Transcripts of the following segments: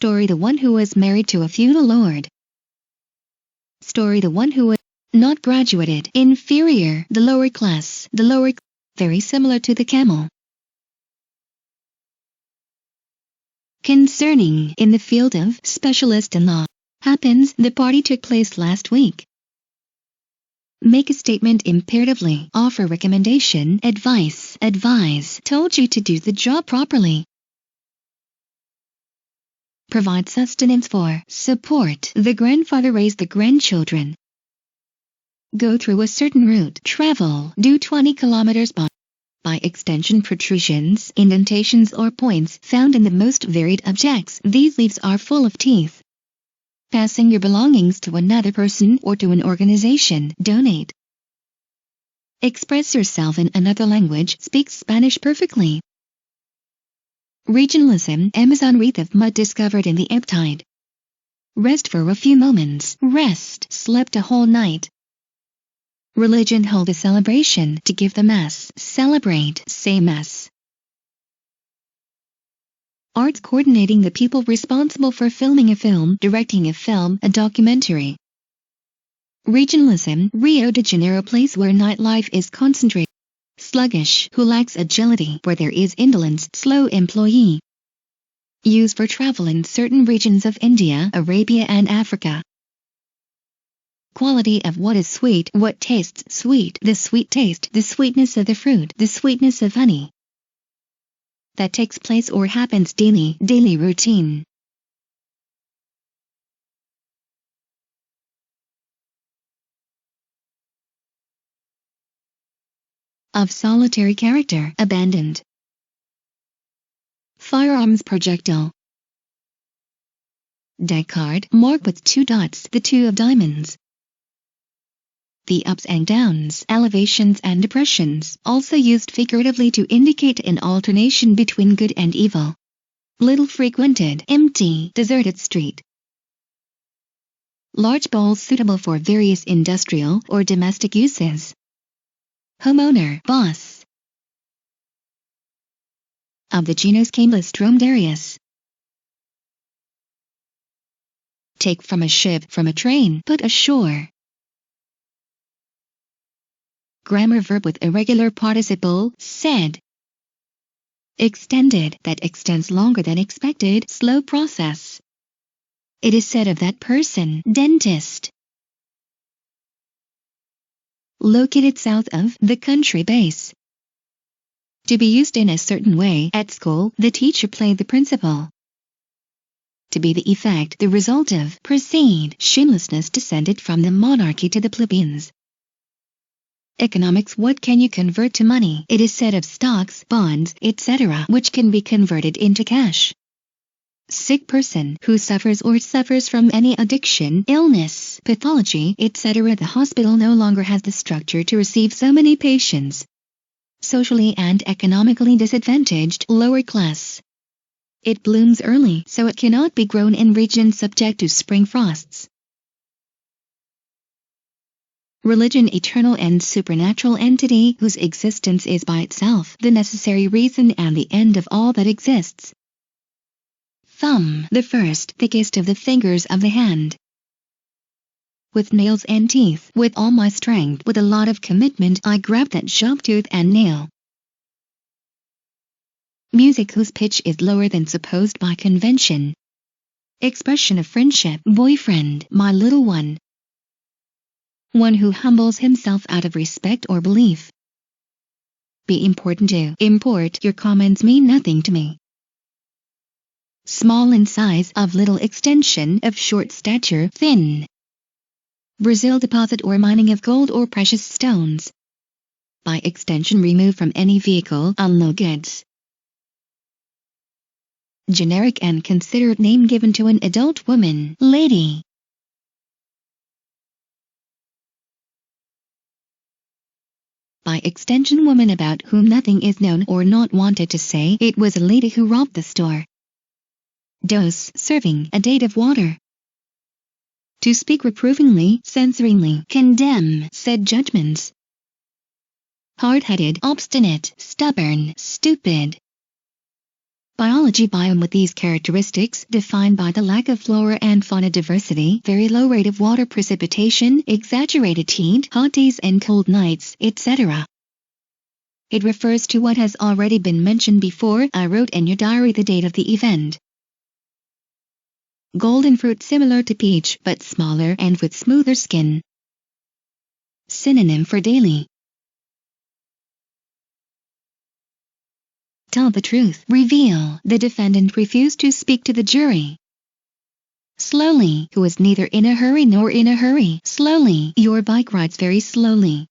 Story: the one who was married to a feudal lord. Story: the one who was not graduated, inferior, the lower class, very similar to the camel. Concerning: in the field of specialist in law. Happens: the party took place last week. Make a statement imperatively, offer recommendation, advice, advise, told you to do the job properly. Provide sustenance for, support, the grandfather raised the grandchildren. Go through a certain route, travel, do 20 kilometers by extension. Protrusions, indentations or points found in the most varied objects. These leaves are full of teeth. Passing your belongings to another person or to an organization. Donate. Express yourself in another language. Speak Spanish perfectly. Regionalism. Amazon wreath of mud discovered in the ebb tide. Rest for a few moments. Rest. Slept a whole night. Religion. Hold a celebration. To give the mass. Celebrate. Say mass. Arts. Coordinating the people responsible for filming a film, directing a film, a documentary. Regionalism. Rio de Janeiro. Place where nightlife is concentrated. Sluggish. Who lacks agility, where there is indolence. Slow employee. Used for travel in certain regions of India, Arabia and Africa. Quality of what is sweet, what tastes sweet, the sweet taste, the sweetness of the fruit, the sweetness of honey. That takes place or happens daily, daily routine. Of solitary character, abandoned. Firearms. Projectile. Deck card, marked with 2 dots, the 2 of diamonds. The ups and downs, elevations and depressions, also used figuratively to indicate an alternation between good and evil. Little frequented, empty, deserted street. Large bowls suitable for various industrial or domestic uses. Homeowner, boss. Of the genus Camelus dromedarius. Take from a ship, from a train, put ashore. Grammar. Verb with irregular participle, said. Extended, that extends longer than expected, slow process. It is said of that person, dentist. Located south of, the country base. To be used in a certain way. At school, the teacher played the principal. To be the effect, the result of. Proceed. Shamelessness descended from the monarchy to the plebeians. Economics. What can you convert to money? It is said of stocks, bonds, etc., which can be converted into cash. Sick person. Who suffers or suffers from any addiction, illness, pathology, etc. The hospital no longer has the structure to receive so many patients. Socially and economically disadvantaged, lower class. It blooms early, so it cannot be grown in regions subject to spring frosts. Religion. Eternal and supernatural entity whose existence is by itself the necessary reason and the end of all that exists. Thumb. The first, thickest of the fingers of the hand. With nails and teeth. With all my strength, with a lot of commitment, I grab that sharp tooth and nail. Music whose pitch is lower than supposed by convention. Expression of friendship. Boyfriend, my little one. One who humbles himself out of respect or belief. Be important to. Import. Your comments mean nothing to me. Small in size, of little extension, of short stature, thin. Brazil. Deposit or mining of gold or precious stones. By extension, remove from any vehicle, unload goods. Generic and considerate name given to an adult woman, lady. By extension, woman about whom nothing is known or not wanted to say. It was a lady who robbed the store. Dose. Serving, a date of water. To speak reprovingly, censoringly, condemn, said judgments. Hard-headed, obstinate, stubborn, stupid. Biology biome with these characteristics defined by the lack of flora and fauna diversity, very low rate of water precipitation, exaggerated heat, hot days and cold nights, etc. It refers to what has already been mentioned before. I wrote in your diary the date of the event. Golden fruit similar to peach but smaller and with smoother skin. Synonym for daily. Tell the truth. Reveal. The defendant refused to speak to the jury. Slowly. Who is neither in a hurry nor in a hurry. Slowly. Your bike rides very slowly.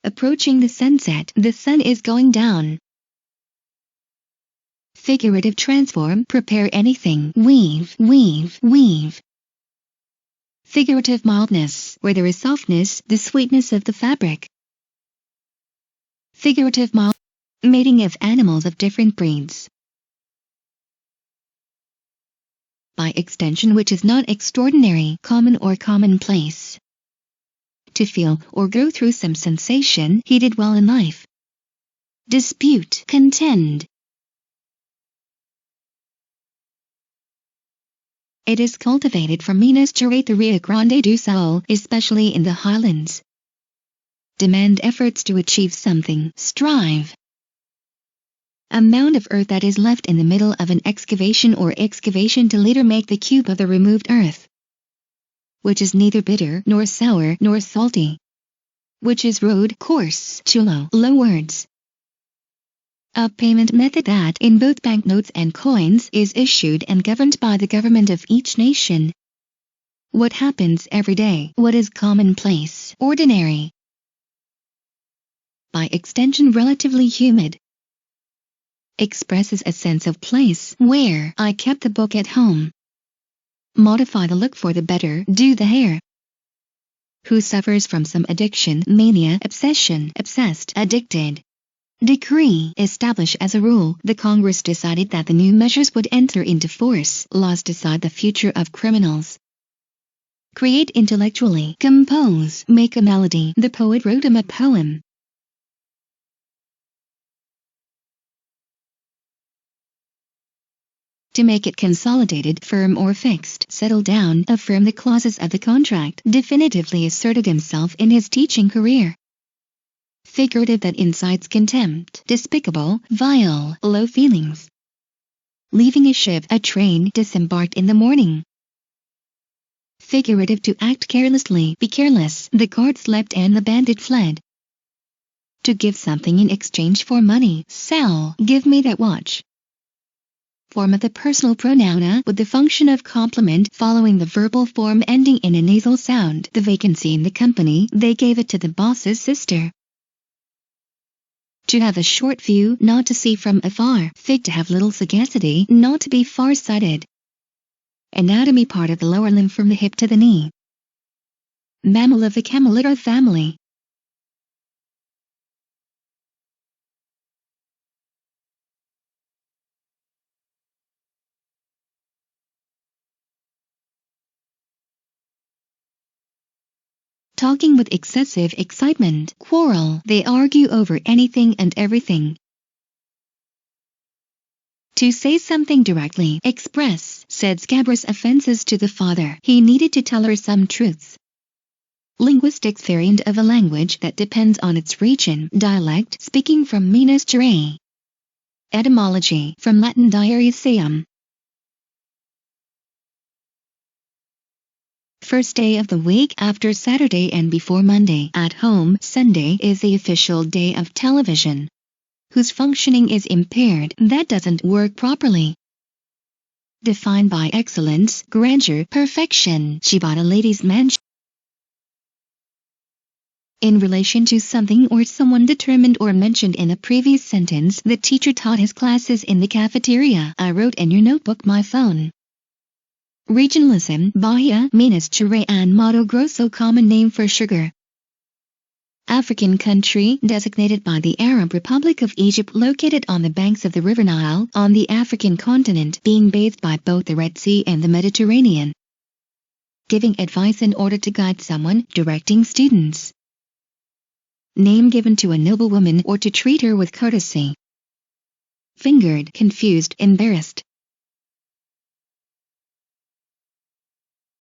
Approaching the sunset. The sun is going down. Figurative transform. Prepare anything. Weave, weave, weave. Figurative mildness. Where there is softness, the sweetness of the fabric. Figurative mild. Mating of animals of different breeds. By extension, which is not extraordinary, common or commonplace. To feel or go through some sensation, he did well in life. Dispute, contend. It is cultivated from Minas Gerais to Rio Grande do Sul, especially in the highlands. Demand efforts to achieve something, strive. A mound of earth that is left in the middle of an excavation or excavation to later make the cube of the removed earth. Which is neither bitter, nor sour, nor salty. Which is road, coarse, chulo, low words. A payment method that, in both banknotes and coins, is issued and governed by the government of each nation. What happens every day, what is commonplace, ordinary. By extension, relatively humid. Expresses a sense of place, where I kept the book at home. Modify the look for the better, do the hair. Who suffers from some addiction, mania, obsession, obsessed, addicted. Decree, establish as a rule. The Congress decided that the new measures would enter into force. Laws decide the future of criminals. Create intellectually, compose, make a melody. The poet wrote him a poem. To make it consolidated, firm or fixed, settle down, affirm the clauses of the contract, definitively asserted himself in his teaching career. Figurative that incites contempt, despicable, vile, low feelings. Leaving a ship, a train, disembarked in the morning. Figurative to act carelessly, be careless, the guard slept and the bandit fled. To give something in exchange for money, sell, give me that watch. Form of the personal pronoun a with the function of complement following the verbal form ending in a nasal sound. The vacancy in the company, they gave it to the boss's sister. To have a short view, not to see from afar. Fig to have little sagacity, not to be far-sighted. Anatomy part of the lower limb from the hip to the knee. Mammal of the Camelida family. Talking with excessive excitement, quarrel, they argue over anything and everything. To say something directly, express, said Scabrous offenses to the father. He needed to tell her some truths. Linguistics variant of a language that depends on its region, dialect, speaking from Minas Gerais. Etymology, from Latin diariseum. First day of the week after Saturday and before Monday. At home, Sunday is the official day of television. Whose functioning is impaired, that doesn't work properly. Defined by excellence, grandeur, perfection. She bought a lady's mansion. In relation to something or someone determined or mentioned in a previous sentence, the teacher taught his classes in the cafeteria. I wrote in your notebook my phone. Regionalism, Bahia, Minas Gerais and Mato Grosso, common name for sugar. African country, designated by the Arab Republic of Egypt, located on the banks of the River Nile, on the African continent, being bathed by both the Red Sea and the Mediterranean. Giving advice in order to guide someone, directing students. Name given to a noblewoman or to treat her with courtesy. fingered, confused, embarrassed.